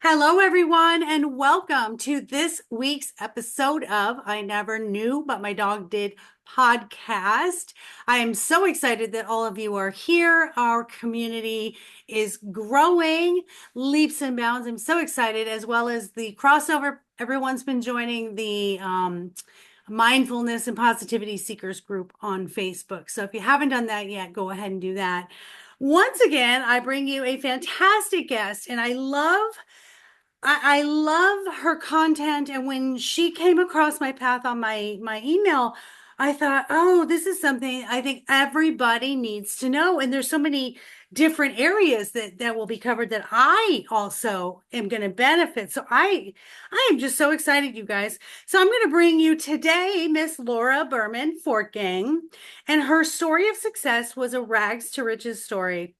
Hello, everyone, and welcome to this week's episode of I Never Knew, but My Dog Did podcast. I am so excited that all of you are here. Our community is growing leaps and bounds. I'm so excited, as well as the crossover. Everyone's been joining the Mindfulness and Positivity Seekers group on Facebook. So if you haven't done that yet, go ahead and do that. Once again, I bring you a fantastic guest, and I love her content. And when she came across my path on my email, I thought, oh, this is something I think everybody needs to know. And there's so many different areas that will be covered that I also am going to benefit. So I am just so excited, you guys. So I'm going to bring you today Miss Laura Berman Fortgang, and her story of success was a rags to riches story.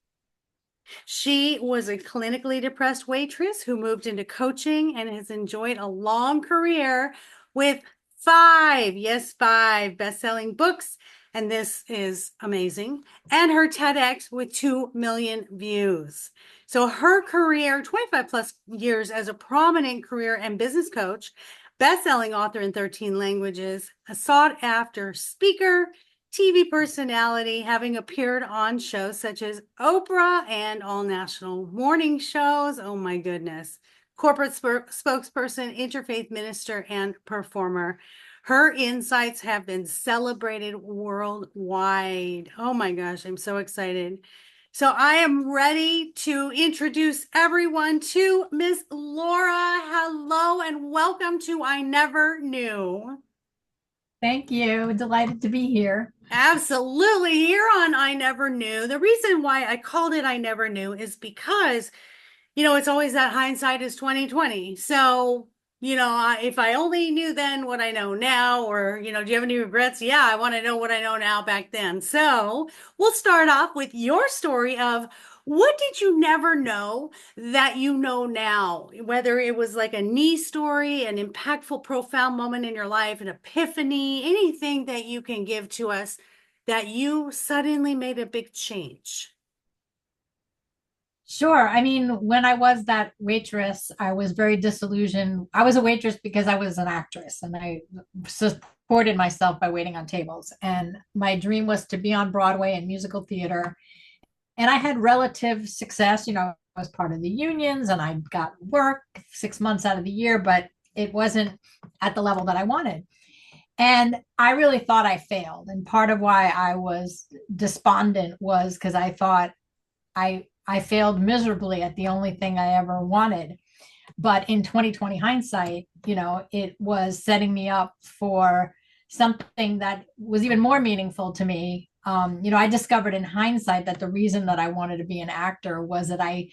She was a clinically depressed waitress who moved into coaching and has enjoyed a long career with five best-selling books. And this is amazing. And her TEDx with 2 million views. So her career, 25 plus years as a prominent career and business coach, best-selling author in 13 languages, a sought-after speaker, TV personality, having appeared on shows such as Oprah and all national morning shows. Oh my goodness. Corporate spokesperson, interfaith minister, and performer. Her insights have been celebrated worldwide. Oh my gosh, I'm so excited. So I am ready to introduce everyone to Miss Laura. Hello and welcome to I Never Knew. Thank you. Delighted to be here. Absolutely. Here on I Never Knew. The reason why I called it I Never Knew is because, it's always that hindsight is 2020. So, if I only knew then what I know now, or, do you have any regrets? Yeah, I want to know what I know now back then. So we'll start off with your story of what did you never know that you know now? Whether it was like a knee story, an impactful, profound moment in your life, an epiphany, anything that you can give to us that you suddenly made a big change. Sure. I mean, when I was that waitress, I was very disillusioned. I was a waitress because I was an actress and I supported myself by waiting on tables. And my dream was to be on Broadway and musical theater. And I had relative success. I was part of the unions and I got work 6 months out of the year, but it wasn't at the level that I wanted. And I really thought I failed. And part of why I was despondent was because I thought I failed miserably at the only thing I ever wanted. But in 2020 hindsight, it was setting me up for something that was even more meaningful to me. I discovered in hindsight that the reason that I wanted to be an actor was that I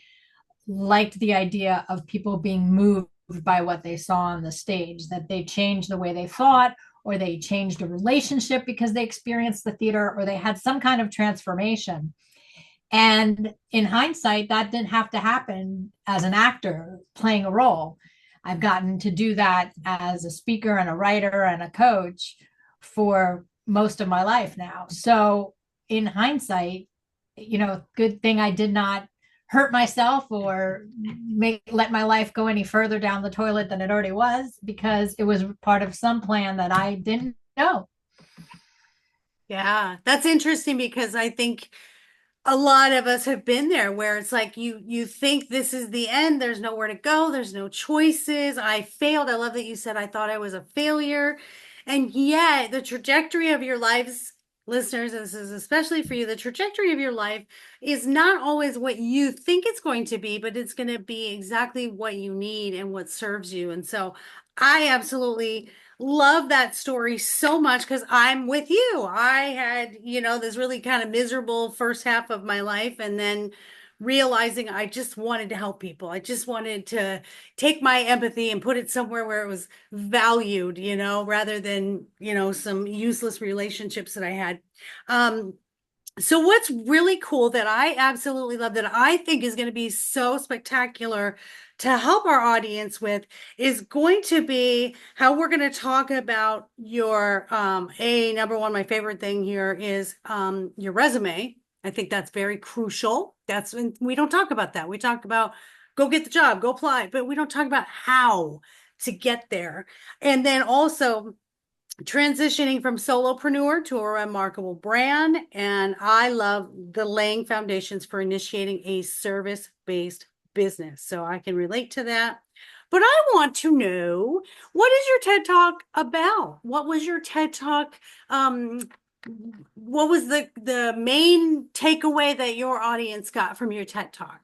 liked the idea of people being moved by what they saw on the stage, that they changed the way they thought, or they changed a relationship because they experienced the theater, or they had some kind of transformation. And in hindsight, that didn't have to happen as an actor playing a role. I've gotten to do that as a speaker and a writer and a coach for most of my life now. So in hindsight, good thing I did not hurt myself or let my life go any further down the toilet than it already was, because it was part of some plan that I didn't know. Yeah, that's interesting because I think a lot of us have been there where it's like you think this is the end, there's nowhere to go, there's no choices. I failed. I love that you said I thought I was a failure. And yet the trajectory of your lives, listeners, this is especially for you, the trajectory of your life is not always what you think it's going to be, but it's going to be exactly what you need and what serves you. And so I absolutely love that story so much because I'm with you. I had, this really kind of miserable first half of my life, and then realizing I just wanted to help people. I just wanted to take my empathy and put it somewhere where it was valued, rather than, some useless relationships that I had. Um, so what's really cool that I absolutely love that I think is going to be so spectacular to help our audience with is going to be how we're going to talk about your number one, my favorite thing here is your resume. I think that's very crucial. That's when we don't talk about that. We talk about go get the job, go apply, but we don't talk about how to get there. And then also transitioning from solopreneur to a remarkable brand. And I love the laying foundations for initiating a service-based business. So I can relate to that. But I want to know, what is your TED Talk about? What was your TED Talk? What was the main takeaway that your audience got from your TED Talk?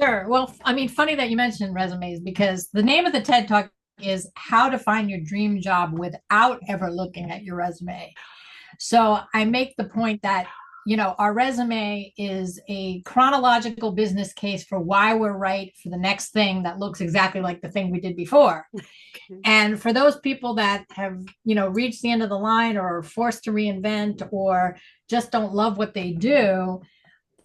Sure. Well, I mean, funny that you mentioned resumes because the name of the TED Talk is How to Find Your Dream Job Without Ever Looking at Your Resume. So I make the point that, our resume is a chronological business case for why we're right for the next thing that looks exactly like the thing we did before. And for those people that have, reached the end of the line or are forced to reinvent or just don't love what they do,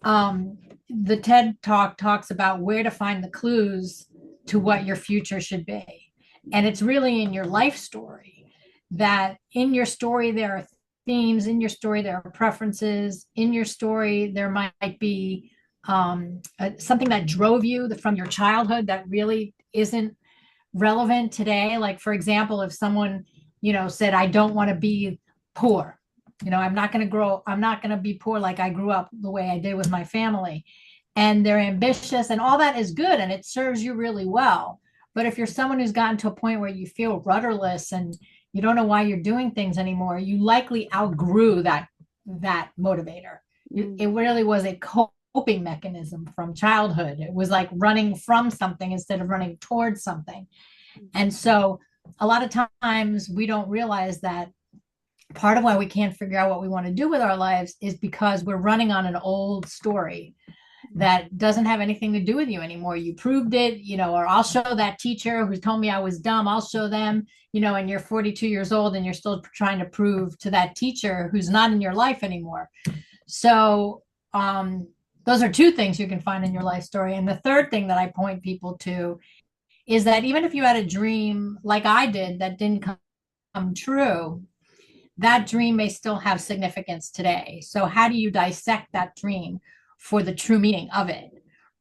the TED Talk talks about where to find the clues to what your future should be. And it's really in your life story, that in your story, there are themes, in your story, there are preferences, in your story, there might be something that drove you from your childhood that really isn't relevant today. Like, for example, if someone, said, I don't want to be poor, I'm not going to I'm not going to be poor like I grew up the way I did with my family. And they're ambitious and all that is good and it serves you really well. But if you're someone who's gotten to a point where you feel rudderless and you don't know why you're doing things anymore, you likely outgrew that motivator. It really was a coping mechanism from childhood. It was like running from something instead of running towards something. And so a lot of times we don't realize that part of why we can't figure out what we want to do with our lives is because we're running on an old story that doesn't have anything to do with you anymore. You proved it, or I'll show that teacher who told me I was dumb, I'll show them, and you're 42 years old and you're still trying to prove to that teacher who's not in your life anymore. So those are two things you can find in your life story. And the third thing that I point people to is that even if you had a dream like I did that didn't come true, that dream may still have significance today. So how do you dissect that dream for the true meaning of it,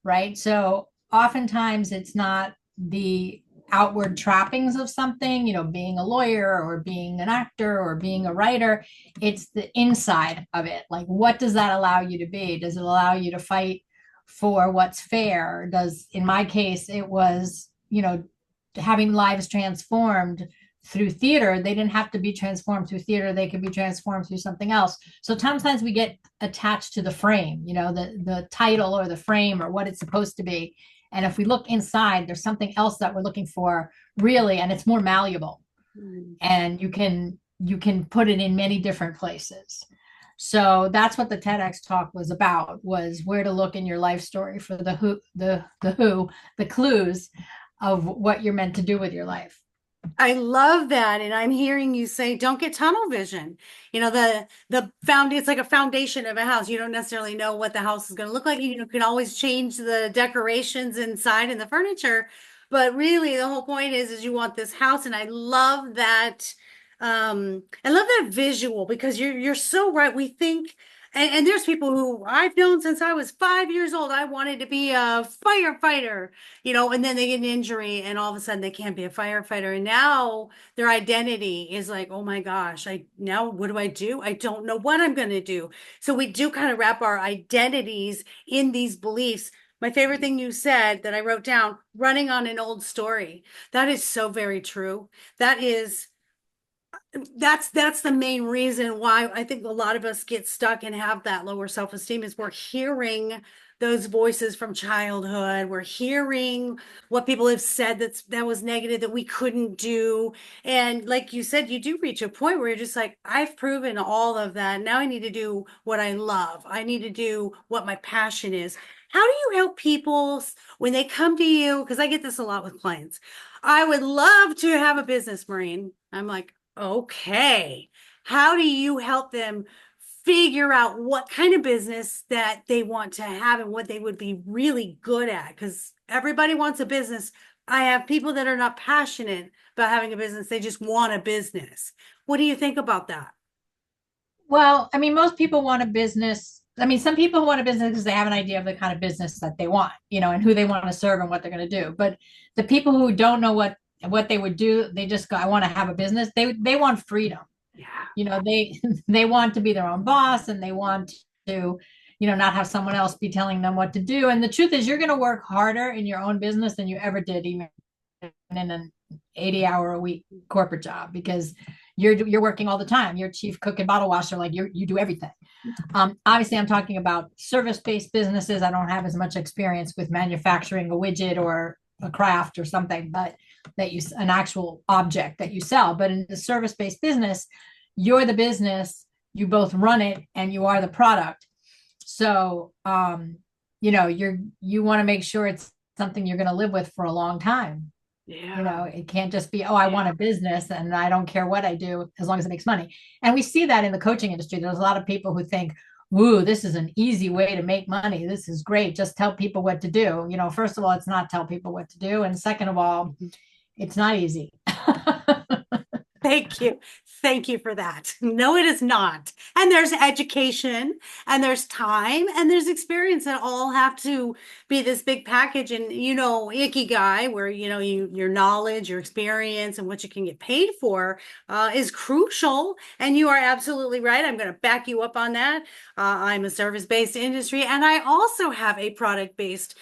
right? So oftentimes it's not the outward trappings of something, being a lawyer or being an actor or being a writer. It's the inside of it. Like, what does that allow you to be? Does it allow you to fight for what's fair? In my case, it was, having lives transformed through theater. They didn't have to be transformed through theater. They could be transformed through something else. So sometimes we get attached to the frame, the title or the frame or what it's supposed to be. And if we look inside, there's something else that we're looking for really, and it's more malleable. And you can put it in many different places. So that's what the TEDx talk was about, was where to look in your life story for the clues of what you're meant to do with your life. I love that. And I'm hearing you say, don't get tunnel vision. It's like a foundation of a house. You don't necessarily know what the house is going to look like. You can always change the decorations inside and the furniture. But really the whole point is you want this house. And I love that. I love that visual because you're so right. We think, and there's people who I've known since I was 5 years old. I wanted to be a firefighter, and then they get an injury and all of a sudden they can't be a firefighter. And now their identity is like, oh my gosh, now what do I do? I don't know what I'm going to do. So we do kind of wrap our identities in these beliefs. My favorite thing you said that I wrote down, running on an old story. That is so very true. That's the main reason why I think a lot of us get stuck and have that lower self-esteem is we're hearing those voices from childhood. We're hearing what people have said that was negative that we couldn't do. And like you said, you do reach a point where you're just like, I've proven all of that. Now I need to do what I love. I need to do what my passion is. How do you help people when they come to you? Because I get this a lot with clients. I would love to have a business, Maureen. I'm like, okay, how do you help them figure out what kind of business that they want to have and what they would be really good at? Because everybody wants a business. I have people that are not passionate about having a business. They just want a business. What do you think about that? Well, I mean, most people want a business I mean, some people who want a business because they have an idea of the kind of business that they want, and who they want to serve and what they're going to do. But the people who don't know what they would do, they just go, I want to have a business. They want freedom. Yeah. They they want to be their own boss, and they want to, not have someone else be telling them what to do. And the truth is, you're going to work harder in your own business than you ever did even in an 80-hour a week corporate job, because you're working all the time. You're chief cook and bottle washer, like you do everything. Obviously, I'm talking about service-based businesses. I don't have as much experience with manufacturing a widget or a craft or something, but an actual object that you sell. But in the service-based business, you're the business, you both run it, and you are the product. So, you want to make sure it's something you're going to live with for a long time. Yeah. It can't just be, oh, I want a business and I don't care what I do as long as it makes money. And we see that in the coaching industry. There's a lot of people who think, woo, this is an easy way to make money. This is great. Just tell people what to do. First of all, it's not tell people what to do. And second of all, it's not easy. Thank you. Thank you for that. No, it is not. And there's education and there's time and there's experience that all have to be this big package. And, ikigai, where, your knowledge, your experience, and what you can get paid for is crucial. And you are absolutely right. I'm going to back you up on that. I'm a service-based industry and I also have a product-based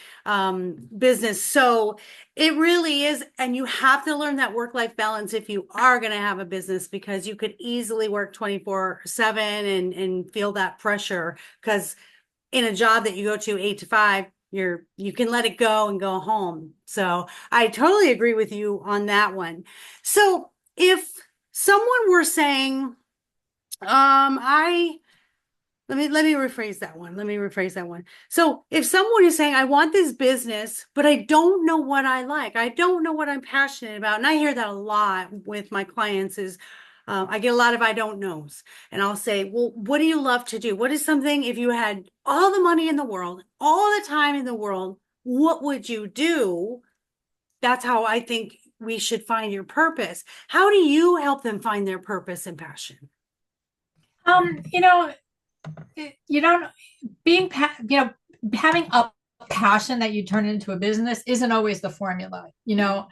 business. So it really is. And you have to learn that work-life balance if you are going to have a business, because you could easily work 24/7 and feel that pressure, because in a job that you go to 8 to 5, you can let it go and go home. So I totally agree with you on that one. So if someone were saying, I let me rephrase that one. Let me rephrase that one. So if someone is saying, I want this business, but I don't know what I like, I don't know what I'm passionate about. And I hear that a lot with my clients is I get a lot of I don't knows. And I'll say, well, what do you love to do? What is something, if you had all the money in the world, all the time in the world, what would you do? That's how I think we should find your purpose. How do you help them find their purpose and passion? Um, you know, you don't being having a passion that you turn into a business isn't always the formula. Okay.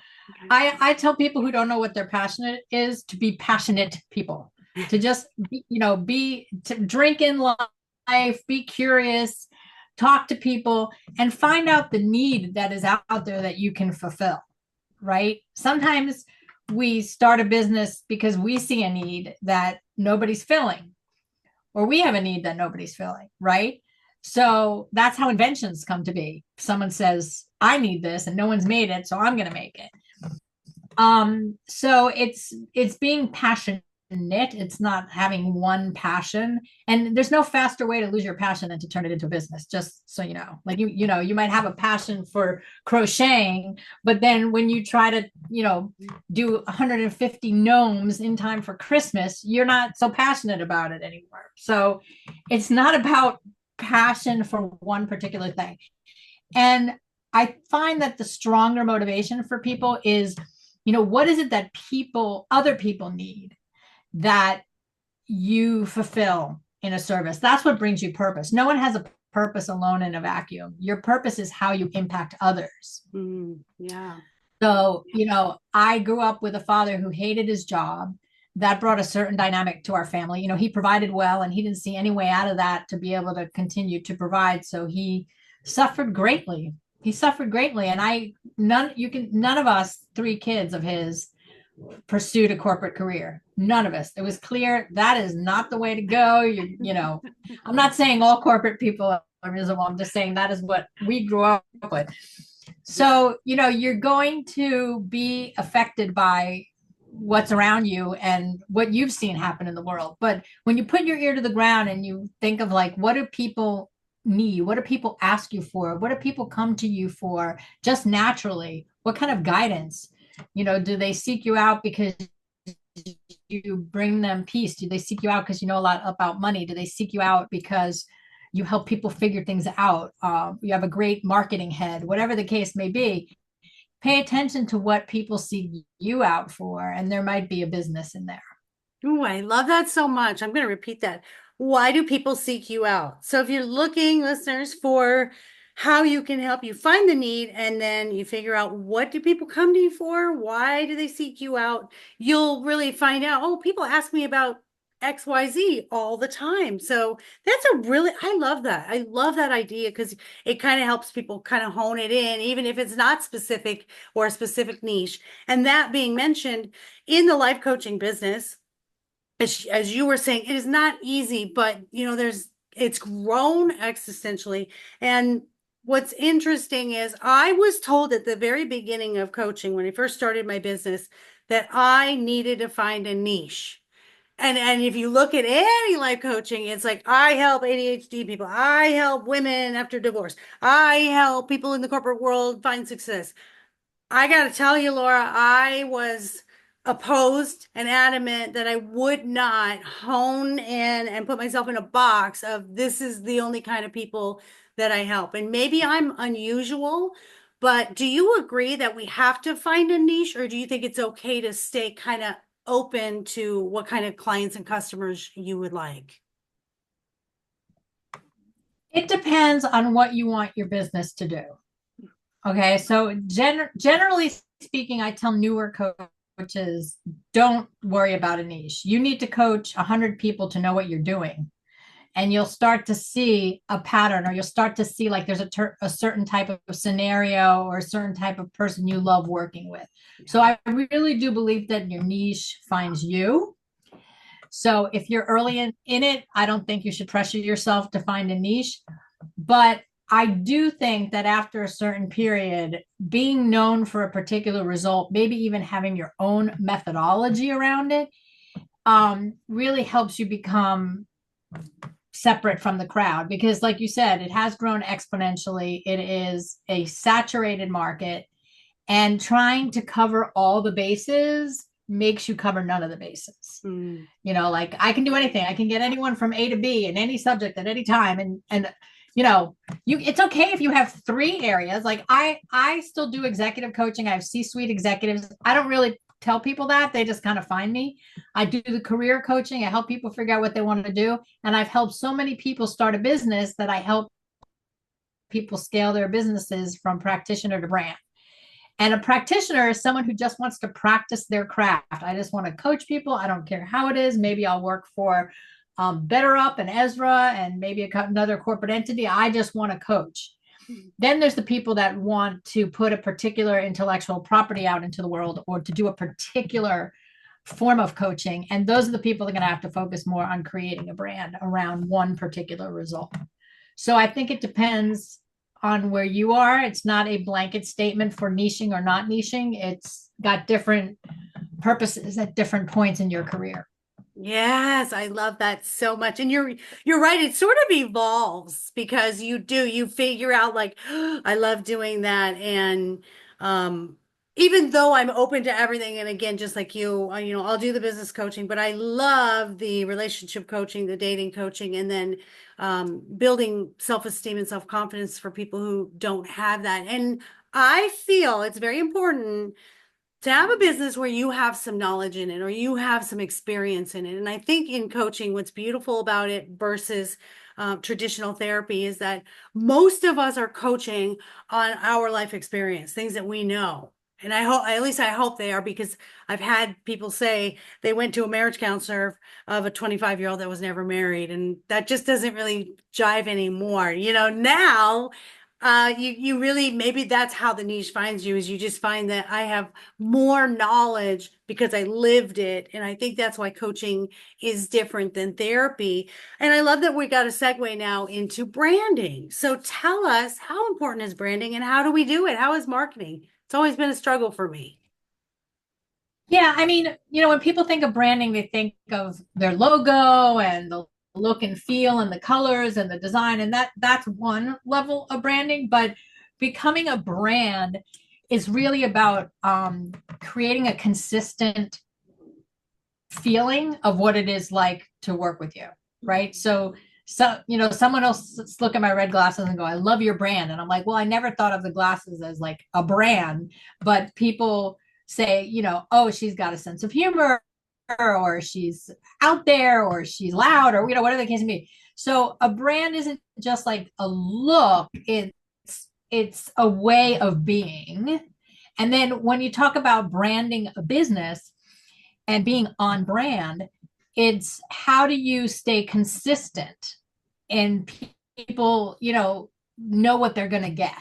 I tell people who don't know what their passionate is to be passionate people, to just to drink in life, be curious, talk to people, and find out the need that is out there that you can fulfill. Right? Sometimes we start a business because we see a need that nobody's filling, or we have a need that nobody's filling, right? So that's how inventions come to be. Someone says, I need this and no one's made it, so I'm going to make it. So it's being passionate. It's not having one passion, and there's no faster way to lose your passion than to turn it into a business. Just so you know, like you might have a passion for crocheting, but then when you try to do 150 gnomes in time for Christmas, you're not so passionate about it anymore. So it's not about passion for one particular thing. And I find that the stronger motivation for people is, what is it that other people need that you fulfill in a service? That's what brings you purpose. No one has a purpose alone in a vacuum. Your purpose is how you impact others. Yeah. So, I grew up with a father who hated his job. That brought a certain dynamic to our family. He provided well, and he didn't see any way out of that to be able to continue to provide. So he suffered greatly. And none of us 3 kids of his pursued a corporate career. None of us. It was clear that is not the way to go. I'm not saying all corporate people are miserable. I'm just saying that is what we grew up with. So, you're going to be affected by what's around you and what you've seen happen in the world. But when you put your ear to the ground and you think of what do people need? What do people ask you for? What do people come to you for just naturally? What kind of guidance? Do they seek you out because you bring them peace? Do they seek you out because you know a lot about money? Do they seek you out because you help people figure things out? You have a great marketing head, whatever the case may be. Pay attention to what people seek you out for, and there might be a business in there. Ooh, I love that so much. I'm going to repeat that. why do people seek you out? So if you're looking, listeners, for how you can help you find the need, and then you figure out what do people come to you for? Why do they seek you out? You'll really find out, oh, people ask me about XYZ all the time. So that's a really, I love that. I love that idea because it kind of helps people kind of hone it in, even if it's not specific or a specific niche. And that being mentioned, in the life coaching business, as you were saying, it is not easy, but it's grown existentially. And what's interesting is I was told at the very beginning of coaching, when I first started my business, that I needed to find a niche. And if you look at any life coaching, it's like I help ADHD people, I help women after divorce, I help people in the corporate world find success. I got to tell you, Laura, I was opposed and adamant that I would not hone in and put myself in a box of this is the only kind of people that I help. And maybe I'm unusual, but do you agree that we have to find a niche, or do you think it's okay to stay kind of open to what kind of clients and customers you would like? It depends on what you want your business to do. Okay, so generally speaking, I tell newer coaches, don't worry about a niche. You need to coach 100 people to know what you're doing. And you'll start to see a pattern, or you'll start to see like there's a certain type of scenario or a certain type of person you love working with. So I really do believe that your niche finds you. So if you're early in it, I don't think you should pressure yourself to find a niche. But I do think that after a certain period, being known for a particular result, maybe even having your own methodology around it, really helps you become separate from the crowd. Because, like you said, it has grown exponentially. It is a saturated market, and trying to cover all the bases makes you cover none of the bases. Like I can do anything. I can get anyone from A to B in any subject at any time. And it's okay if you have three areas. Like I still do executive coaching. I have C-suite executives. I don't really tell people that. They just kind of find me. I do the career coaching. I help people figure out what they want to do. And I've helped so many people start a business that I help people scale their businesses from practitioner to brand. And a practitioner is someone who just wants to practice their craft. I just want to coach people. I don't care how it is. Maybe I'll work for Better Up and Ezra and maybe another corporate entity. I just want to coach. Then there's the people that want to put a particular intellectual property out into the world, or to do a particular form of coaching. And those are the people that are going to have to focus more on creating a brand around one particular result. So I think it depends on where you are. It's not a blanket statement for niching or not niching. It's got different purposes at different points in your career. Yes, I love that so much. And you're right. It sort of evolves because you figure out like I love doing that. And even though I'm open to everything, and again, just like you, I'll do the business coaching, but I love the relationship coaching, the dating coaching, and then building self-esteem and self-confidence for people who don't have that. And I feel it's very important to have a business where you have some knowledge in it or you have some experience in it. And I think in coaching, what's beautiful about it versus traditional therapy is that most of us are coaching on our life experience, things that we know. And I hope, at least I hope they are, because I've had people say they went to a marriage counselor of a 25-year-old that was never married. And that just doesn't really jive anymore. Now you really, maybe that's how the niche finds you, is you just find that I have more knowledge because I lived it. And I think that's why coaching is different than therapy. And I love that we got a segue now into branding. So tell us, how important is branding and how do we do it? How is marketing? It's always been a struggle for me. Yeah, I mean, when people think of branding, they think of their logo and the look and feel and the colors and the design, and that's one level of branding. But becoming a brand is really about creating a consistent feeling of what it is like to work with you, right? So someone else look at my red glasses and go, I love your brand. And I'm like, well, I never thought of the glasses as like a brand, but people say, oh, she's got a sense of humor, or she's out there, or she's loud, or whatever the case may be. So a brand isn't just like a look, it's a way of being. And then when you talk about branding a business and being on brand, it's how do you stay consistent and people, know what they're going to get,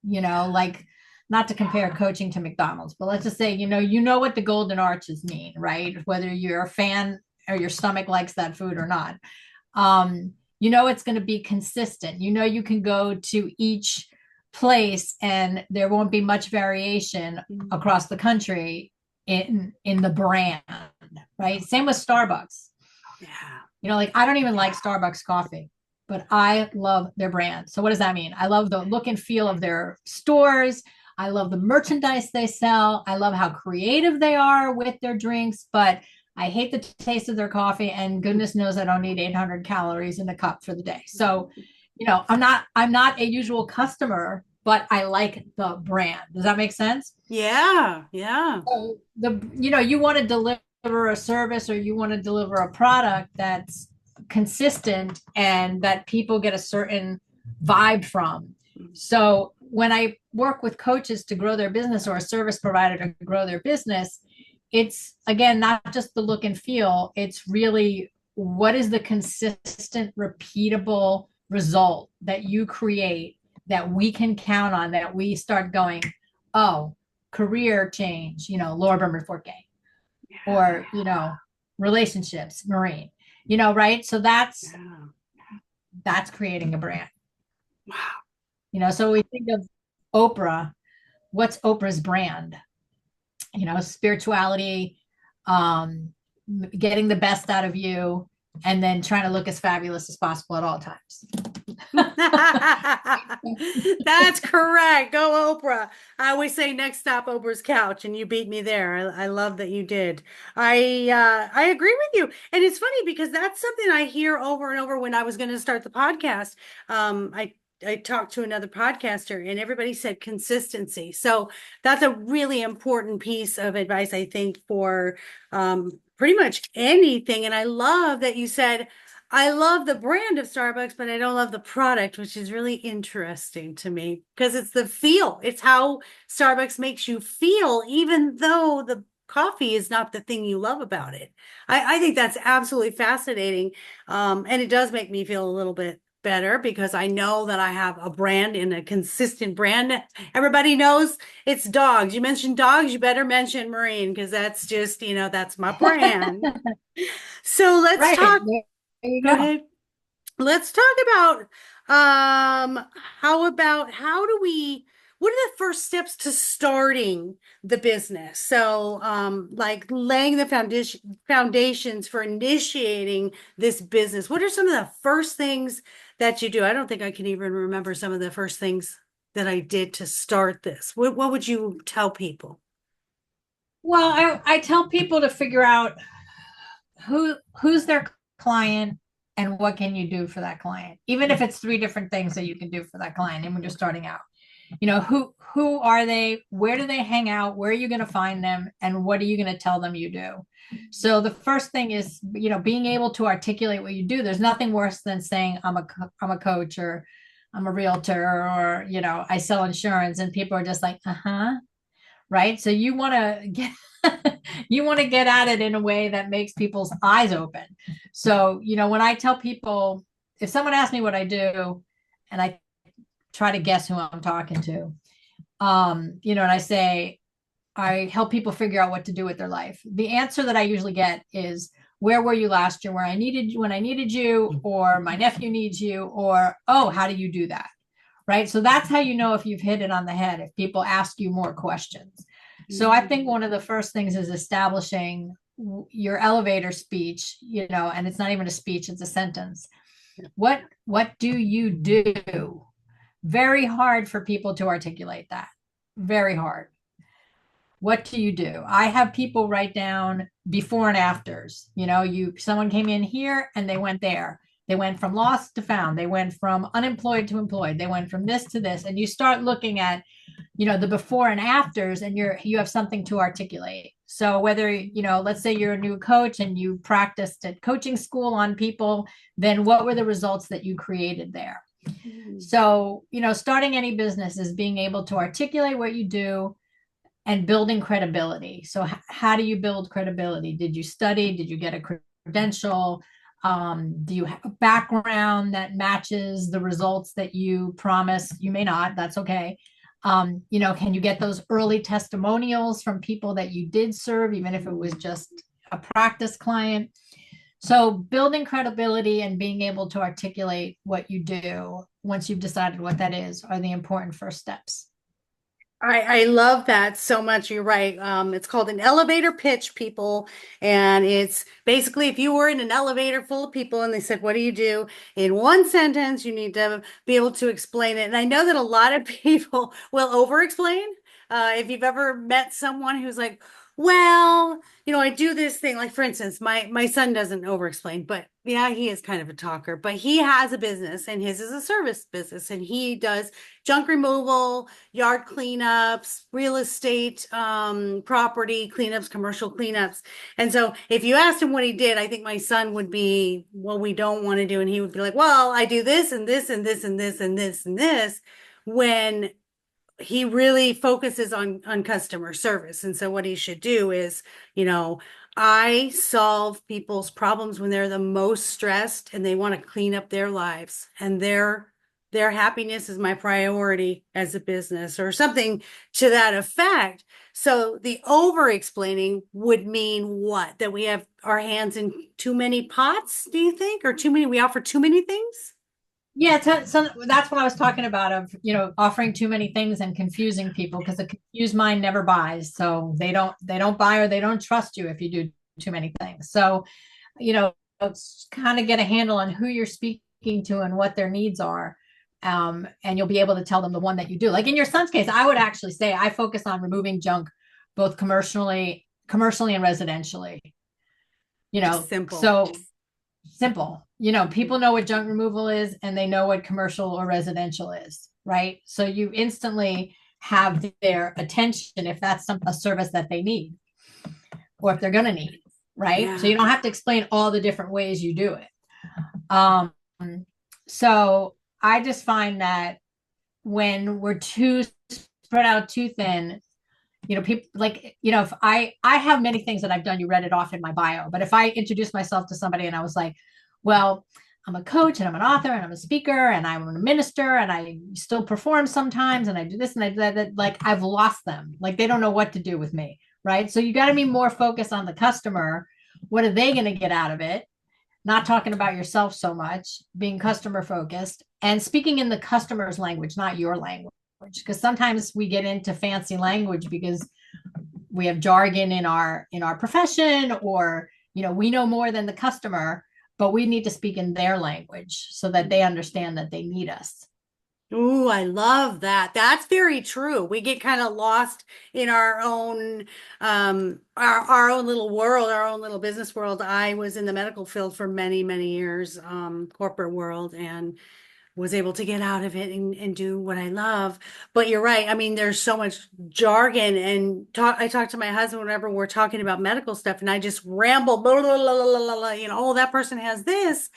like, not to compare coaching to McDonald's, but let's just say, what the golden arches mean, right? Whether you're a fan or your stomach likes that food or not. It's going to be consistent. You can go to each place and there won't be much variation across the country in the brand, right? Same with Starbucks. Yeah. Like, I don't even like Starbucks coffee, but I love their brand. So what does that mean? I love the look and feel of their stores. I love the merchandise they sell. I love how creative they are with their drinks, but I hate the taste of their coffee, and goodness knows I don't need 800 calories in a cup for the day. So, I'm not a usual customer, but I like the brand. Does that make sense? Yeah. Yeah. So you want to deliver a service, or you want to deliver a product that's consistent and that people get a certain vibe from. So when I work with coaches to grow their business, or a service provider to grow their business, it's, again, not just the look and feel. It's really, what is the consistent, repeatable result that you create that we can count on, that we start going, oh, career change, Laura Berman Fortgang, or, relationships, Maureen, right? So that's creating a brand. Wow. So we think of Oprah. What's Oprah's brand? Spirituality, getting the best out of you, and then trying to look as fabulous as possible at all times. That's correct. Go Oprah. I always say next stop Oprah's couch, and you beat me there. I love that you did. I agree with you. And it's funny because that's something I hear over and over. When I was going to start the podcast, I talked to another podcaster, and everybody said consistency. So that's a really important piece of advice, I think, for pretty much anything. And I love that you said, I love the brand of Starbucks, but I don't love the product, which is really interesting to me because it's the feel. It's how Starbucks makes you feel, even though the coffee is not the thing you love about it. I think that's absolutely fascinating. And it does make me feel a little bit better because I know that I have a brand, and a consistent brand. Everybody knows it's dogs. You mentioned dogs, you better mention Maureen, because that's just, that's my brand. So let's Right. talk. There you Go go. ahead. Let's talk about how do we, what are the first steps to starting the business? So like laying the foundations for initiating this business. What are some of the first things that you do? I don't think I can even remember some of the first things that I did to start this. What would you tell people? Well, I tell people to figure out who's their client and what can you do for that client, even if it's 3 different things that you can do for that client. And when you're starting out, who are they, where do they hang out, where are you going to find them, and what are you going to tell them you do? So the first thing is, being able to articulate what you do. There's nothing worse than saying I'm a coach, or I'm a realtor, or I sell insurance, and people are just like, right? So you want to get you want to get at it in a way that makes people's eyes open. So, when I tell people, if someone asks me what I do, and I try to guess who I'm talking to, and I say, I help people figure out what to do with their life. The answer that I usually get is, where were you last year, when I needed you, or my nephew needs you, or, oh, how do you do that? Right. So that's how you know if you've hit it on the head, if people ask you more questions. So I think one of the first things is establishing your elevator speech, and it's not even a speech, it's a sentence. What do you do? Very hard for people to articulate that. Very hard. What do you do? I have people write down before and afters. Someone came in here and they went there. They went from lost to found. They went from unemployed to employed. They went from this to this. And you start looking at, the before and afters, and you have something to articulate. So whether, let's say you're a new coach and you practiced at coaching school on people, then what were the results that you created there? Mm. So, starting any business is being able to articulate what you do and building credibility. So, how do you build credibility? Did you study? Did you get a credential? Do you have a background that matches the results that you promise? You may not, that's okay. Can you get those early testimonials from people that you did serve, even if it was just a practice client? So building credibility and being able to articulate what you do once you've decided what that is are the important first steps. I love that so much. You're right. It's called an elevator pitch, people. And it's basically if you were in an elevator full of people and they said, what do you do? In one sentence, you need to be able to explain it. And I know that a lot of people will over explain. If you've ever met someone who's like, well, I do this thing. Like for instance, my son doesn't over explain, but yeah, he is kind of a talker, but he has a business and his is a service business and he does junk removal, yard cleanups, real estate, property cleanups, commercial cleanups. And so if you asked him what he did, I think my son would be, well, we don't want to do. And he would be like, well, I do this and this and this and this and this and this when he really focuses on customer service. And so what he should do is, I solve people's problems when they're the most stressed and they want to clean up their lives and their happiness is my priority as a business or something to that effect. So the over explaining would mean what? That we have our hands in too many pots, do you think? Or we offer too many things? Yeah, so that's what I was talking about of, offering too many things and confusing people because a confused mind never buys. So they don't buy or they don't trust you if you do too many things. So, it's kind of get a handle on who you're speaking to and what their needs are. And you'll be able to tell them the one that you do. Like in your son's case, I would actually say I focus on removing junk both commercially and residentially. Just simple. So simple. People know what junk removal is and they know what commercial or residential is, right? So you instantly have their attention if that's a service that they need or if they're going to need, right? So Yeah. you don't have to explain all the different ways you do it. Um, so I just find that when we're too spread out too thin, people like, if I have many things that I've done, you read it off in my bio, but if I introduce myself to somebody and I was like, well, I'm a coach and I'm an author and I'm a speaker and I'm a minister and I still perform sometimes and I do this and I do that, like I've lost them. Like they don't know what to do with me, right? So you got to be more focused on the customer. What are they going to get out of it? Not talking about yourself so much, being customer focused and speaking in the customer's language, not your language. Because sometimes we get into fancy language because we have jargon in our profession or we know more than the customer, but we need to speak in their language so that they understand that they need us. Ooh, I love that. That's very true. We get kind of lost in our own our own little world, our own little business world. I was in the medical field for many, many years, corporate world, and was able to get out of it and do what I love. But you're right. I mean, there's so much jargon and I talk to my husband whenever we're talking about medical stuff and I just ramble, blah, blah, blah, blah, blah, blah, oh, that person has this.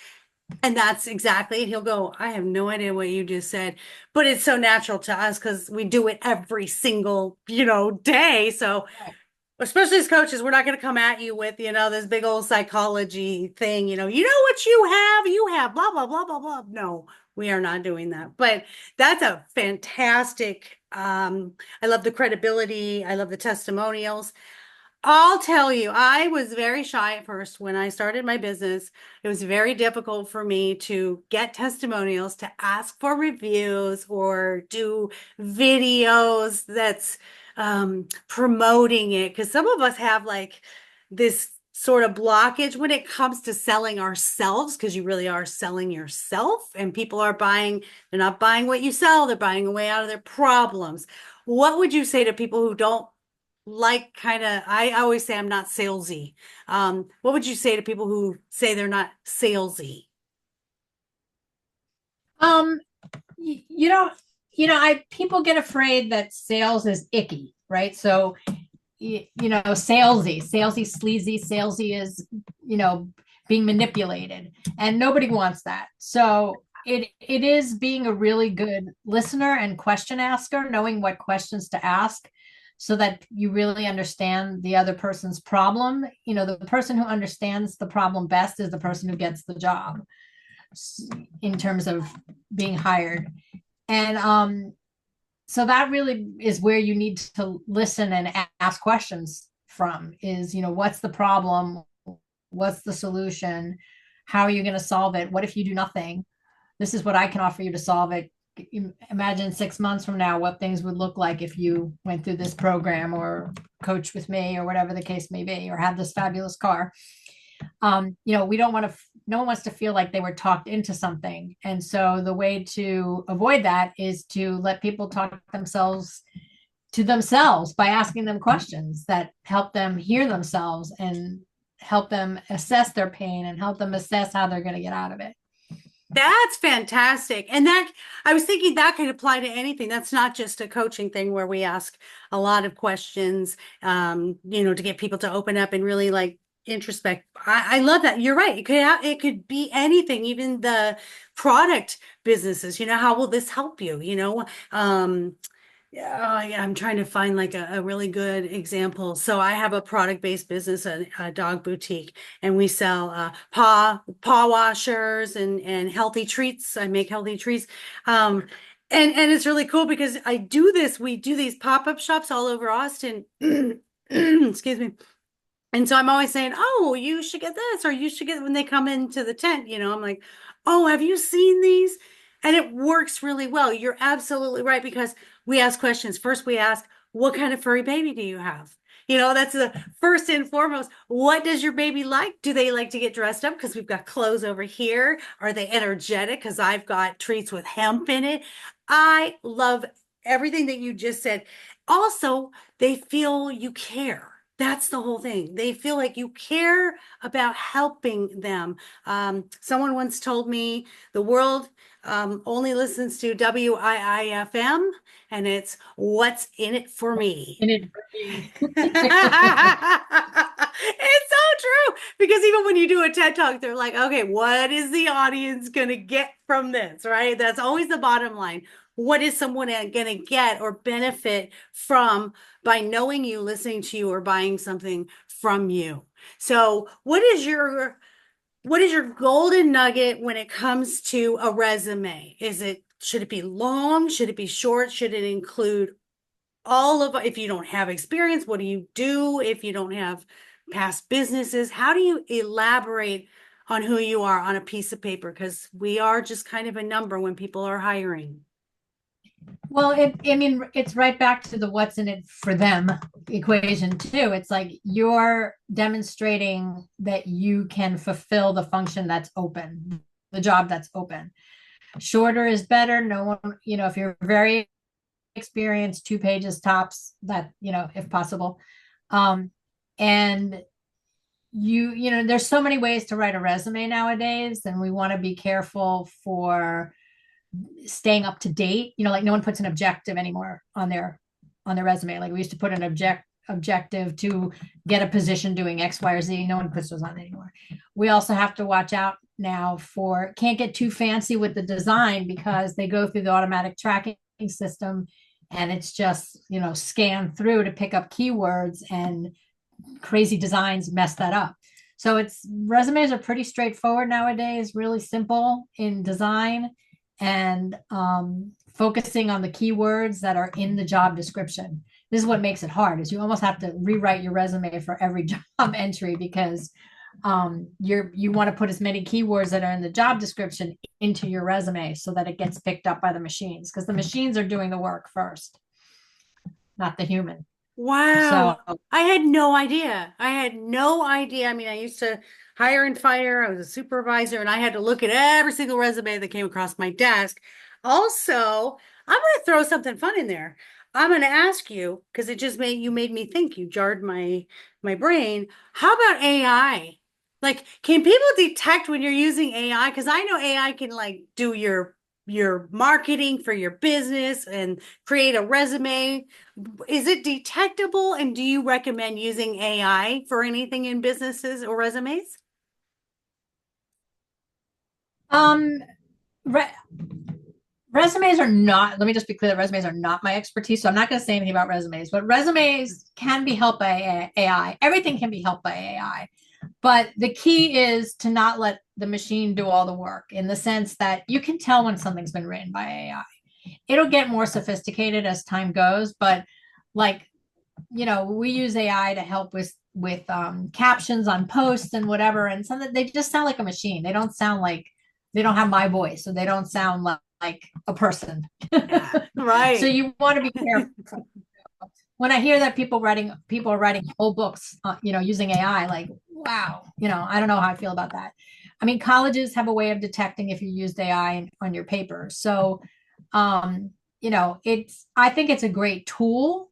And that's exactly it. He'll go, I have no idea what you just said, but it's so natural to us because we do it every single, day. So Right. especially as coaches, we're not going to come at you with, this big old psychology thing, you know what you have, blah, blah, blah, blah, blah. No, we are not doing that. But that's a fantastic, I love the credibility. I love the testimonials. I'll tell you, I was very shy at first when I started my business. It was very difficult for me to get testimonials, to ask for reviews, or do videos that's promoting it. Because some of us have like this sort of blockage when it comes to selling ourselves, because you really are selling yourself, and people are buying, they're not buying what you sell, they're buying a way out of their problems. What would you say to people who don't like kind of, I always say I'm not salesy. What would you say to people who say they're not salesy? Um, you know, I people get afraid that sales is icky, right? So salesy, sleazy, salesy is, you know, being manipulated, and nobody wants that. So it is being a really good listener and question asker, knowing what questions to ask so that you really understand the other person's problem. The person who understands the problem best is the person who gets the job in terms of being hired. And so that really is where you need to listen and ask questions from is, what's the problem? What's the solution? How are you going to solve it? What if you do nothing? This is what I can offer you to solve it. Imagine 6 months from now what things would look like if you went through this program or coached with me or whatever the case may be, or had this fabulous car. We don't want to, no one wants to feel like they were talked into something. And so the way to avoid that is to let people talk themselves to themselves by asking them questions that help them hear themselves and help them assess their pain and help them assess how they're going to get out of it. That's fantastic. And that I was thinking that could apply to anything. That's not just a coaching thing where we ask a lot of questions, to get people to open up and really like introspect. I love that. You're right. It could be anything, even the product businesses. How will this help you? Yeah, I'm trying to find like a really good example. So I have a product-based business, a dog boutique, and we sell paw washers and healthy treats. I make healthy treats. And it's really cool because we do these pop-up shops all over Austin. Excuse me. And so I'm always saying, oh, you should get this, or you should get when they come into the tent, I'm like, oh, have you seen these? And it works really well. You're absolutely right because we ask questions. First, we ask, what kind of furry baby do you have? That's the first and foremost. What does your baby like? Do they like to get dressed up? Because we've got clothes over here. Are they energetic? Because I've got treats with hemp in it. I love everything that you just said. Also, they feel you care. That's the whole thing. They feel like you care about helping them. Someone once told me the world only listens to WIIFM, and it's what's in it for me. And it It's so true because even when you do a TED Talk, they're like, okay, what is the audience going to get from this, right? That's always the bottom line. What is someone going to get or benefit from by knowing you, listening to you, or buying something from you? So, what is your golden nugget when it comes to a resume? Should it be long? Should it be short? Should it include if you don't have experience, what do you do if you don't have past businesses? How do you elaborate on who you are on a piece of paper? Because we are just kind of a number when people are hiring. Well, it's right back to the what's in it for them equation too. It's like you're demonstrating that you can fulfill the function that's open, the job that's open. Shorter is better. No one, if you're very experienced, 2 pages tops, that, if possible. And there's so many ways to write a resume nowadays, and we want to be careful for staying up to date. Like no one puts an objective anymore on their resume. Like we used to put an objective to get a position doing X, Y, or Z. No one puts those on anymore. We also have to watch out now can't get too fancy with the design because they go through the automatic tracking system and it's just, scan through to pick up keywords, and crazy designs mess that up. So resumes are pretty straightforward nowadays, really simple in design, and focusing on the keywords that are in the job description. This is what makes it hard, is you almost have to rewrite your resume for every job entry because you want to put as many keywords that are in the job description into your resume so that it gets picked up by the machines, because the machines are doing the work first, not the human. Wow. So I had no idea. I had no idea. I mean, I used to hire and fire. I was a supervisor and I had to look at every single resume that came across my desk. Also, I'm going to throw something fun in there. I'm going to ask you because you made me think. You jarred my brain. How about AI? Like, can people detect when you're using AI? Because I know AI can like do your your marketing for your business and create a resume. Is it detectable? And do you recommend using AI for anything in businesses or resumes? Um, re- Resumes are not, let me just be clear that resumes are not my expertise. So I'm not going to say anything about resumes, but resumes can be helped by AI. Everything can be helped by AI. But the key is to not let the machine do all the work in the sense that you can tell when something's been written by AI. It'll get more sophisticated as time goes, but like, we use AI to help with captions on posts and whatever, and some that they just sound like a machine. They don't sound like they don't have my voice, so they don't sound like a person. Yeah, So right. you want to be careful. When I hear that people are writing whole books, using AI, like, wow, I don't know how I feel about that. I mean, colleges have a way of detecting if you used AI on your paper. So, um, I think it's a great tool.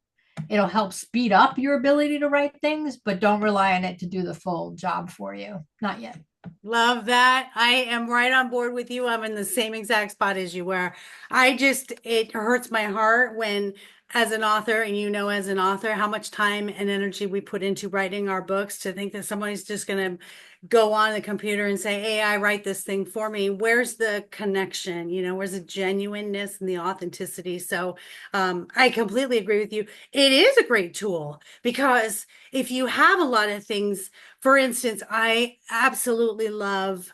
It'll help speed up your ability to write things, but don't rely on it to do the full job for you. Not yet. Love that. I am right on board with you. I'm in the same exact spot as you were. It hurts my heart when, as an author, and as an author, how much time and energy we put into writing our books to think that somebody's just going to go on the computer and say, hey, I write this thing for me. Where's the connection? Where's the genuineness and the authenticity? So, I completely agree with you. It is a great tool because if you have a lot of things, for instance, I absolutely love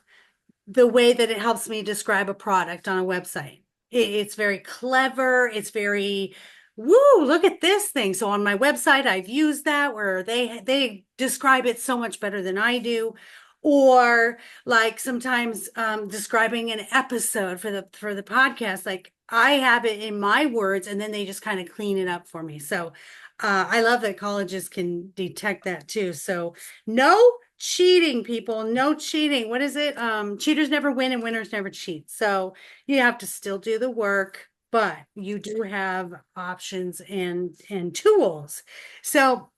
the way that it helps me describe a product on a website. It's very clever. It's very, woo, look at this thing. So on my website, I've used that where they describe it so much better than I do. Or like sometimes describing an episode for the podcast, like I have it in my words and then they just kind of clean it up for me. So I love that colleges can detect that too. So no cheating, people, no cheating. What is it? Cheaters never win and winners never cheat. So you have to still do the work, but you do have options and tools. So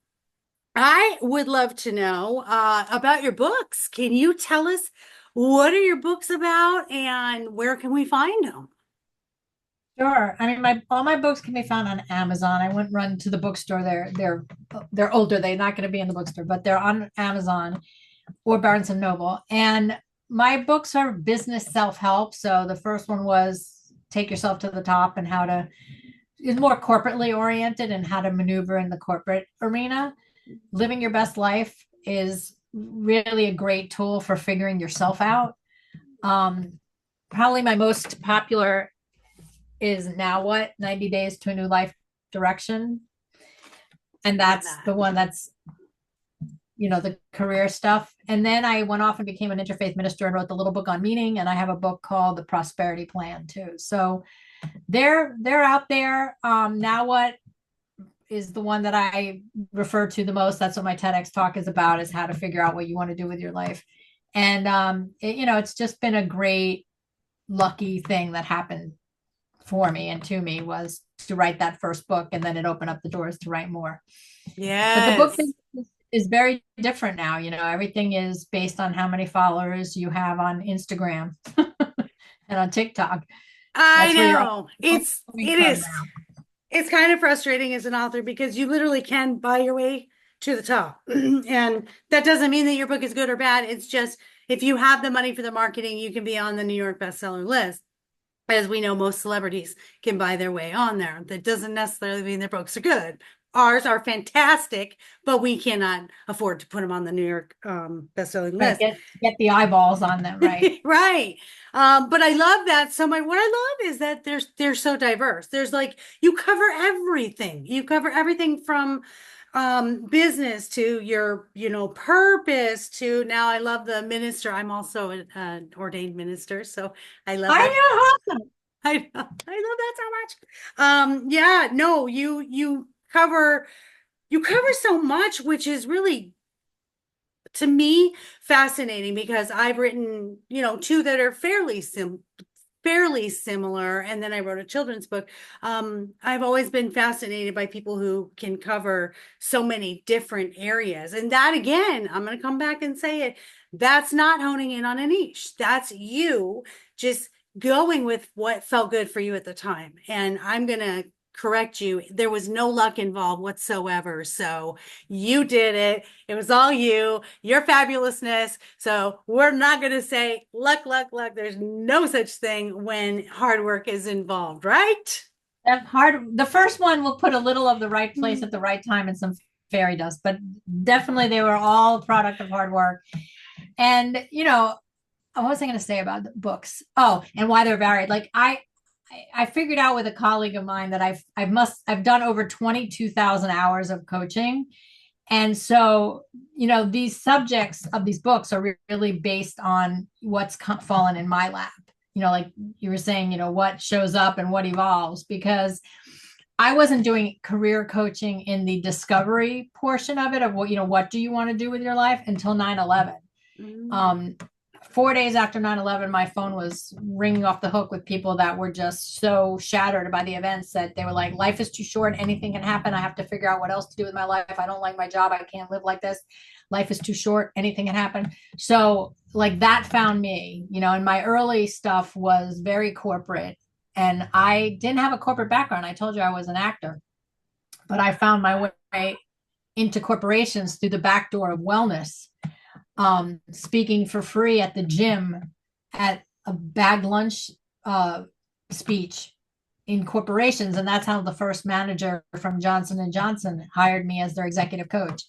I would love to know about your books. Can you tell us what are your books about and where can we find them? Sure. I mean, my all my books can be found on Amazon. I wouldn't run to the bookstore. They're older. They're not going to be in the bookstore, but they're on Amazon or Barnes and Noble. And my books are business self-help. So the first one was Take Yourself to the Top and how to is more corporately oriented and how to maneuver in the corporate arena. Living Your Best Life is really a great tool for figuring yourself out. Um, Probably my most popular is Now What? 90 Days to a New Life Direction. And Love that's that. the one that's, the career stuff. And then I went off and became an interfaith minister and wrote the little book on meaning. And I have a book called The Prosperity Plan too. So they're out there. Now What is the one that I refer to the most. That's what my TEDx talk is about, is how to figure out what you want to do with your life. And it's just been a great lucky thing that happened for me and to me, was to write that first book, and then it opened up the doors to write more. But the book Yes. is very different now. Everything is based on how many followers you have on Instagram and on TikTok. I That's where your know. coming It from is. now. It's kind of frustrating as an author because you literally can buy your way to the top. And that doesn't mean that your book is good or bad. It's just if you have the money for the marketing, you can be on the New York bestseller list. As we know, most celebrities can buy their way on there. That doesn't necessarily mean their books are good. Ours are fantastic, but we cannot afford to put them on the New York bestselling Right. list. Get the eyeballs on them. Right. Right. But I love that. So what I love is that they're so diverse. There's like you cover everything. You cover everything from business to your, purpose to now I love the minister. I'm also an ordained minister, so I love that. I know. Awesome. I love that so much. Yeah, no, you cover so much, which is really to me fascinating because I've written, two that are fairly similar, and then I wrote a children's book. I've always been fascinated by people who can cover so many different areas. And that again, I'm going to come back and say it, that's not honing in on a niche. That's you just going with what felt good for you at the time. And I'm going to correct you. There was no luck involved whatsoever. So you did it. It was all you, your fabulousness. So we're not going to say luck, luck, luck. There's no such thing when hard work is involved, right? That hard. The first one will put a little of the right place at the right time and some fairy dust, but definitely they were all a product of hard work. And what was I going to say about the books? Oh, and why they're varied. Like I figured out with a colleague of mine that I've done over 22,000 hours of coaching. And so, these subjects of these books are really based on what's fallen in my lap. Like you were saying, what shows up and what evolves, because I wasn't doing career coaching in the discovery portion of it of what do you want to do with your life until 9/11. Um, 4 days after 9/11, my phone was ringing off the hook with people that were just so shattered by the events that they were like, life is too short. Anything can happen. I have to figure out what else to do with my life. I don't like my job. I can't live like this. Life is too short. Anything can happen. So like that found me, and my early stuff was very corporate, and I didn't have a corporate background. I told you I was an actor, but I found my way into corporations through the back door of wellness, speaking for free at the gym at a bag lunch speech in corporations. And that's how the first manager from Johnson and Johnson hired me as their executive coach.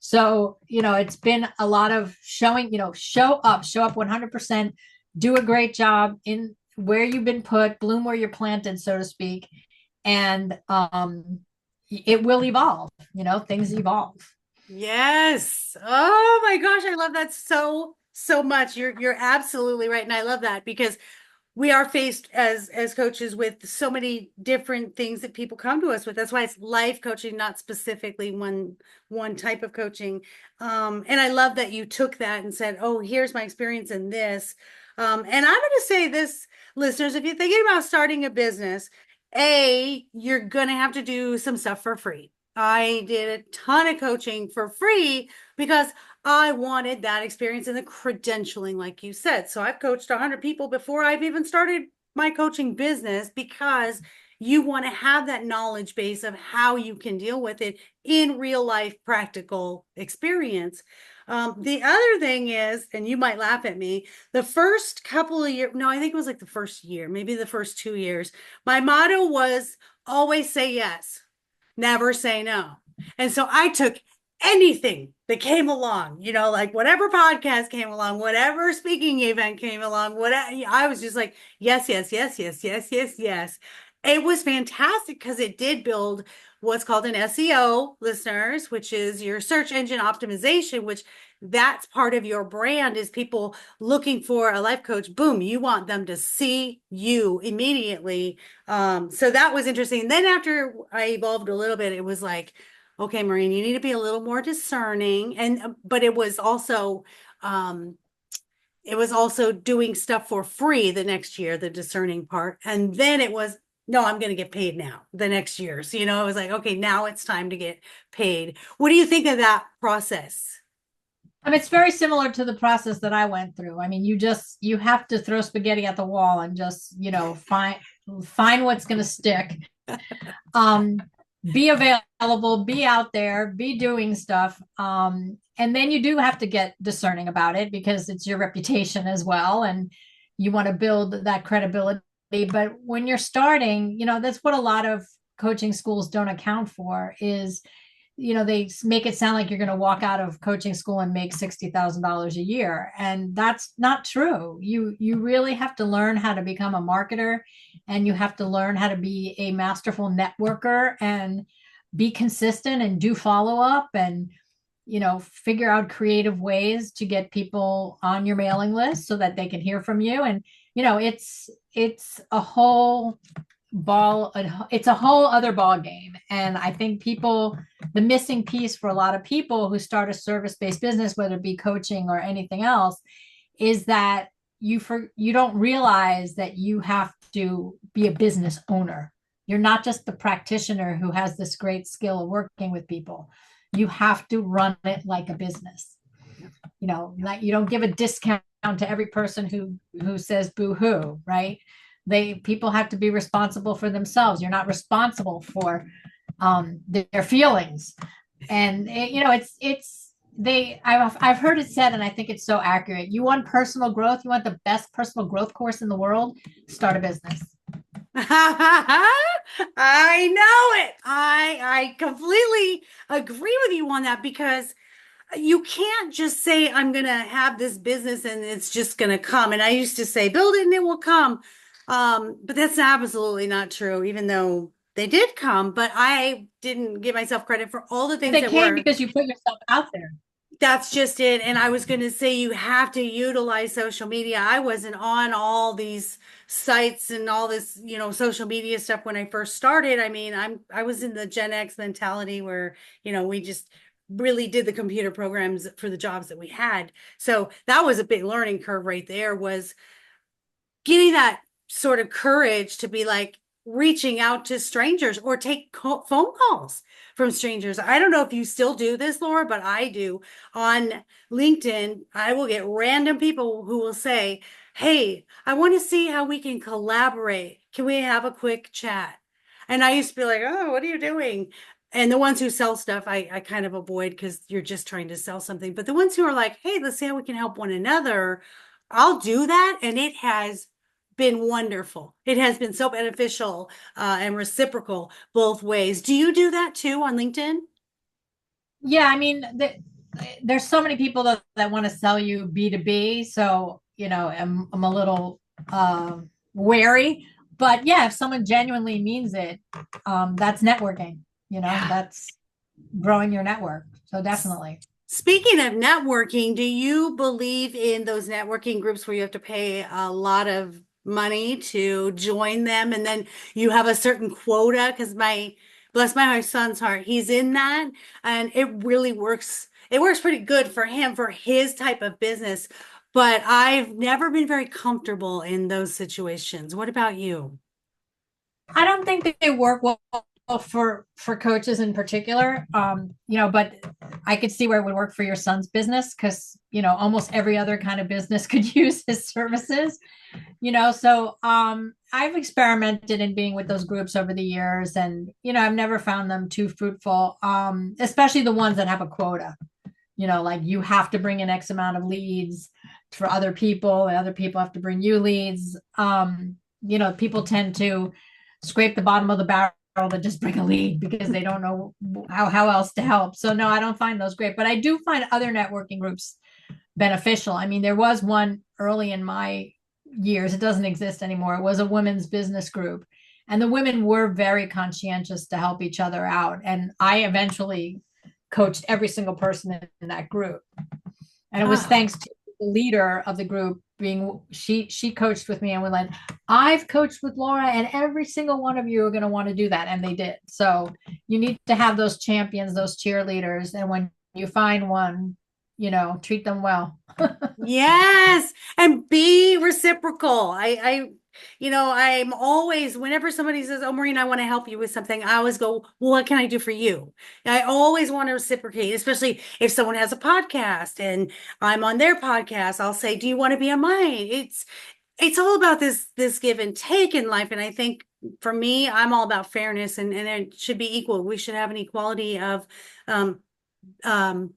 So, it's been a lot of showing, show up 100%, do a great job in where you've been put, bloom where you're planted, so to speak. And it will evolve, things evolve. Yes. Oh my gosh, I love that so much. You're absolutely right. And I love that because we are faced as coaches with so many different things that people come to us with. That's why it's life coaching, not specifically one type of coaching. And I love that you took that and said, oh, here's my experience in this. And I'm going to say this, listeners, if you're thinking about starting a business, you're going to have to do some stuff for free. I did a ton of coaching for free because I wanted that experience and the credentialing, like you said. So I've coached 100 people before I've even started my coaching business because you want to have that knowledge base of how you can deal with it in real life, practical experience. The other thing is, and you might laugh at me, the first couple of years, no, I think it was like the first year, maybe the first 2 years, my motto was always say yes, never say no. And so I took anything that came along, like whatever podcast came along, whatever speaking event came along, whatever, I was just like, yes, yes, yes, yes, yes, yes, yes. It was fantastic because it did build what's called an SEO, listeners, which is your search engine optimization, which that's part of your brand is people looking for a life coach. Boom, you want them to see you immediately. So that was interesting. Then after I evolved a little bit, it was like, okay, Maureen, you need to be a little more discerning. But it was also doing stuff for free the next year, the discerning part. And then it was, no, I'm going to get paid now the next year. So, it was like, okay, now it's time to get paid. What do you think of that process? I mean, it's very similar to the process that I went through. I mean, you have to throw spaghetti at the wall and just, find what's going to stick. Be available, be out there, be doing stuff. And then you do have to get discerning about it because it's your reputation as well. And you want to build that credibility. But when you're starting, that's what a lot of coaching schools don't account for is, they make it sound like you're going to walk out of coaching school and make $60,000 a year. And that's not true. You really have to learn how to become a marketer, and you have to learn how to be a masterful networker and be consistent and do follow up and, figure out creative ways to get people on your mailing list so that they can hear from you. And, it's a whole it's a whole other ball game. And I think the missing piece for a lot of people who start a service-based business, whether it be coaching or anything else, is that you don't realize that you have to be a business owner. You're not just the practitioner who has this great skill of working with people. You have to run it like a business. like you don't give a discount to every person who says boo hoo, right? People have to be responsible for themselves. You're not responsible for their feelings. And it's I've heard it said, and I think it's so accurate. You want personal growth, you want the best personal growth course in the world, start a business. I know it. I completely agree with you on that because you can't just say I'm going to have this business and it's just going to come. And I used to say build it and it will come. But that's absolutely not true, even though they did come, but I didn't give myself credit for all the things They that came were. because you put yourself out there. That's just it. And I was going to say you have to utilize social media. I wasn't on all these sites and all this, social media stuff when I first started. I mean, I was in the Gen X mentality where, we just really did the computer programs for the jobs that we had. So that was a big learning curve right there, was getting that sort of courage to be like reaching out to strangers or take phone calls from strangers. I don't know if you still do this, Laura, but I do. On LinkedIn, I will get random people who will say, "Hey, I want to see how we can collaborate. Can we have a quick chat?" And I used to be like, "Oh, what are you doing?" And the ones who sell stuff, I kind of avoid because you're just trying to sell something. But the ones who are like, "Hey, let's see how we can help one another," I'll do that. And it has been wonderful. It has been so beneficial and reciprocal both ways. Do you do that too on LinkedIn? Yeah, I mean, there's so many people that want to sell you B2B. So, I'm a little wary. But yeah, if someone genuinely means it, that's networking, Yeah. that's growing your network. So definitely. Speaking of networking, do you believe in those networking groups where you have to pay a lot of money to join them and then you have a certain quota? Because bless my son's heart, he's in that and it really works. It works pretty good for him for his type of business. But I've never been very comfortable in those situations. What about you? I don't think that they work well for coaches in particular. But I could see where it would work for your son's business because almost every other kind of business could use his services. So I've experimented in being with those groups over the years, and I've never found them too fruitful. Especially the ones that have a quota. Like you have to bring in X amount of leads for other people, and other people have to bring you leads. People tend to scrape the bottom of the barrel to just bring a lead because they don't know how else to help. So no, I don't find those great, but I do find other networking groups beneficial. I mean, there was one early in my years, it doesn't exist anymore. It was a women's business group, and the women were very conscientious to help each other out. And I eventually coached every single person in that group. And it was Ah. thanks to the leader of the group being she coached with me and we like, I've coached with Laura and every single one of you are going to want to do that. And they did. So you need to have those champions, those cheerleaders. And when you find one, treat them well. Yes, and be reciprocal. I'm always, whenever somebody says, "Oh, Maureen, I want to help you with something," I always go, "Well, what can I do for you?" I always want to reciprocate, especially if someone has a podcast and I'm on their podcast. I'll say, "Do you want to be on mine?" It's all about this give and take in life, and I think for me, I'm all about fairness and it should be equal. We should have an equality of um um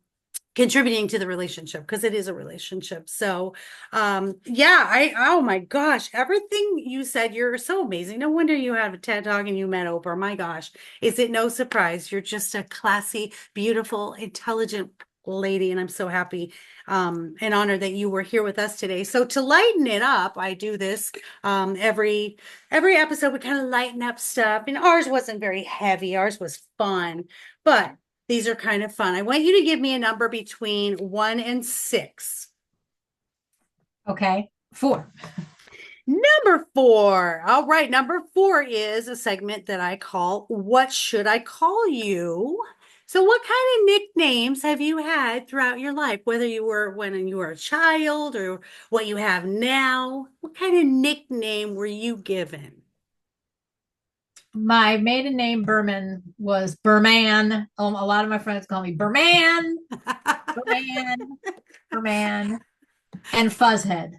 contributing to the relationship because it is a relationship. So yeah, oh my gosh, everything you said, you're so amazing. No wonder you have a TED Talk and you met Oprah. My gosh, is it no surprise? You're just a classy, beautiful, intelligent lady, and I'm so happy and honored that you were here with us today. So to lighten it up, I do this every episode. We kind of lighten up stuff, and ours wasn't very heavy. Ours was fun, but these are kind of fun. I want you to give me a number between 1 and 6. Okay. 4. Number 4. All right. Number 4 is a segment that I call What Should I Call You? So, what kind of nicknames have you had throughout your life, whether you were when you were a child or what you have now? What kind of nickname were you given? My maiden name Berman was Berman. A lot of my friends call me Berman. Berman, Berman, and Fuzzhead.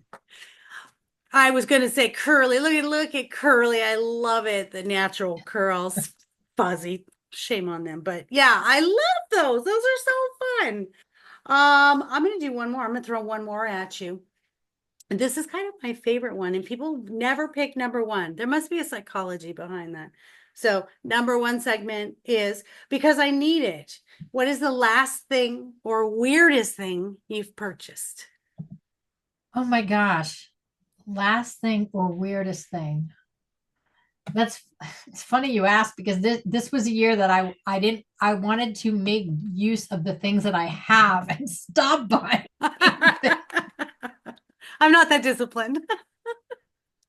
I was gonna say curly. Look at curly. I love it. The natural curls, fuzzy. Shame on them, but yeah, I love those. Those are so fun. I'm gonna do one more. I'm gonna throw one more at you. And this is kind of my favorite one, and people never pick number one. There must be a psychology behind that. So, number one segment is because I need it. What is the last thing or weirdest thing you've purchased? Oh my gosh. Last thing or weirdest thing. That's it's funny you asked because this was a year that I wanted to make use of the things that I have and stop buying things. I'm not that disciplined.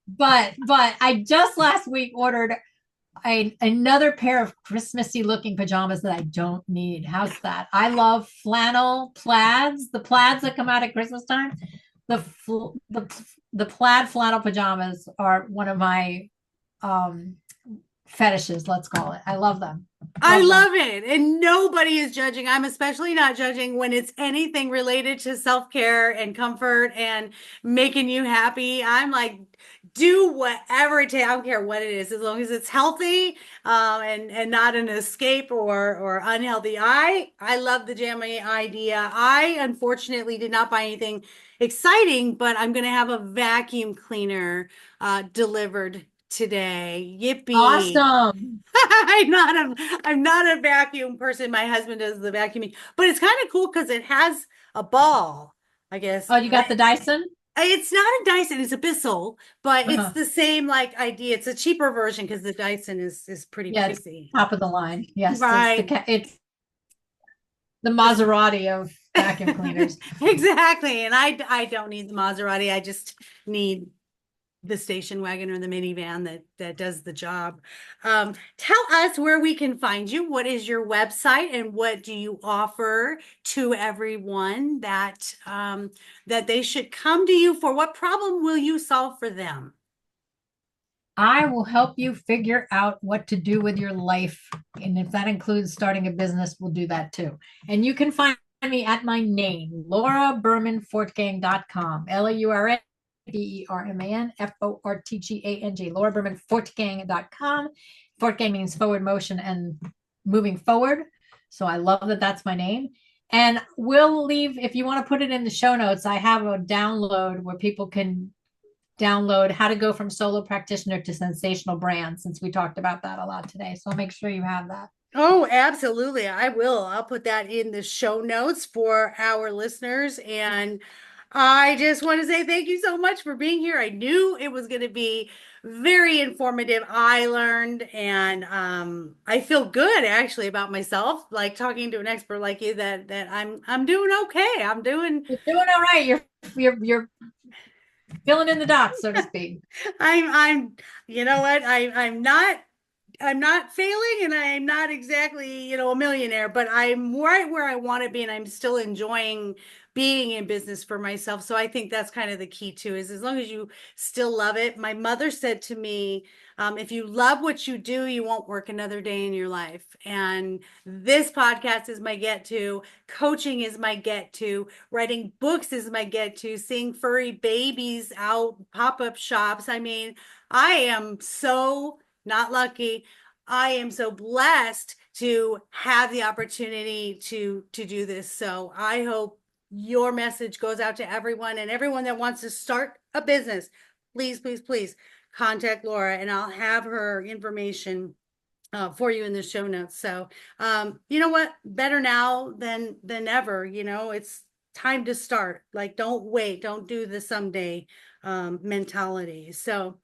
But I just last week ordered another pair of Christmassy looking pajamas that I don't need. How's that? I love flannel plaids, the plaids that come out at Christmas time. The plaid flannel pajamas are one of my um fetishes, let's call it. I love them. I Love them. love it. And nobody is judging. I'm especially not judging when it's anything related to self-care and comfort and making you happy. I'm like, do whatever it takes. I don't care what it is, as long as it's healthy, and not an escape or unhealthy. I love the jammy idea. I unfortunately did not buy anything exciting, but I'm gonna have a vacuum cleaner delivered today. Yippee. Awesome. I'm not a vacuum person. My husband does the vacuuming, but it's kind of cool because it has a ball, I guess. Oh, you got the Dyson? It's not a Dyson, it's a Bissell, but it's Uh-huh. the same like idea. It's a cheaper version because the Dyson is pretty Yeah, it's pricey. top of the line. Yes, Right. it's the Maserati of vacuum cleaners. Exactly. And I don't need the Maserati. I just need the station wagon or the minivan that does the job. Tell us where we can find you. What is your website and what do you offer to everyone that they should come to you for? What problem will you solve for them? I will help you figure out what to do with your life. And if that includes starting a business, we'll do that too. And you can find me at my name, laurabermanfortgang.com. LauraBermanFortgang, laurabermanfortgang.com. Fortgang means forward motion and moving forward. So I love that that's my name. And we'll leave, if you want to put it in the show notes, I have a download where people can download how to go from solo practitioner to sensational brand, since we talked about that a lot today. So make sure you have that. Oh, absolutely. I will. I'll put that in the show notes for our listeners. And I just want to say thank you so much for being here. I knew it was going to be very informative. I learned and I feel good actually about myself, like talking to an expert like you that I'm doing okay. I'm doing You're doing all right. You're filling in the dots, so to speak. I'm you know what? I'm not failing and I'm not exactly, a millionaire, but I'm right where I want to be and I'm still enjoying being in business for myself. So I think that's kind of the key too, is as long as you still love it. My mother said to me, if you love what you do, you won't work another day in your life. And this podcast is my get to, coaching is my get to, writing books is my get to, seeing furry babies out, pop-up shops. I mean, I am so not lucky. I am so blessed to have the opportunity to do this. So I hope your message goes out to everyone and everyone that wants to start a business. Please, please, please contact Laura and I'll have her information for you in the show notes. So you know what? Better now than ever. It's time to start. Like, don't wait. Don't do the someday mentality. So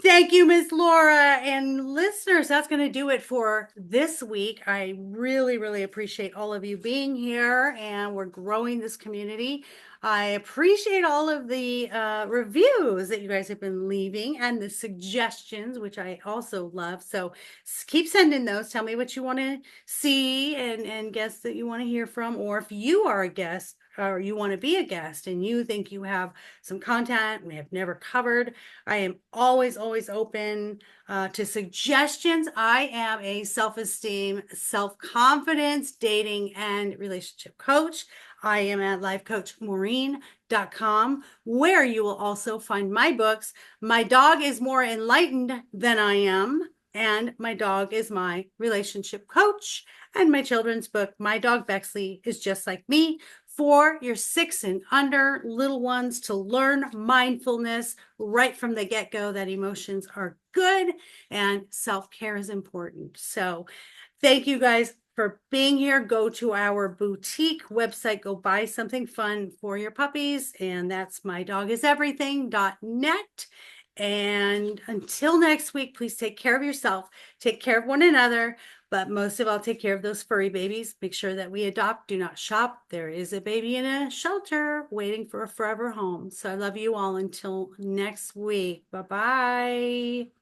thank you, Miss Laura. And listeners, that's going to do it for this week. I really, really appreciate all of you being here, and we're growing this community. I appreciate all of the reviews that you guys have been leaving and the suggestions, which I also love. So keep sending those. Tell me what you want to see and guests that you want to hear from, or if you are a guest or you want to be a guest and you think you have some content we have never covered, I am always, always open to suggestions. I am a self-esteem, self-confidence, dating, and relationship coach. I am at lifecoachmaureen.com, where you will also find my books. My dog is more enlightened than I am, and my dog is my relationship coach. And my children's book, My Dog Bexley is Just Like Me, for your 6 and under little ones to learn mindfulness right from the get-go, that emotions are good and self-care is important. So thank you guys for being here. Go to our boutique website, go buy something fun for your puppies, and that's mydogiseverything.net. And until next week, please take care of yourself, take care of one another, but most of all, take care of those furry babies. Make sure that we adopt, do not shop. There is a baby in a shelter waiting for a forever home. So I love you all until next week. Bye-bye.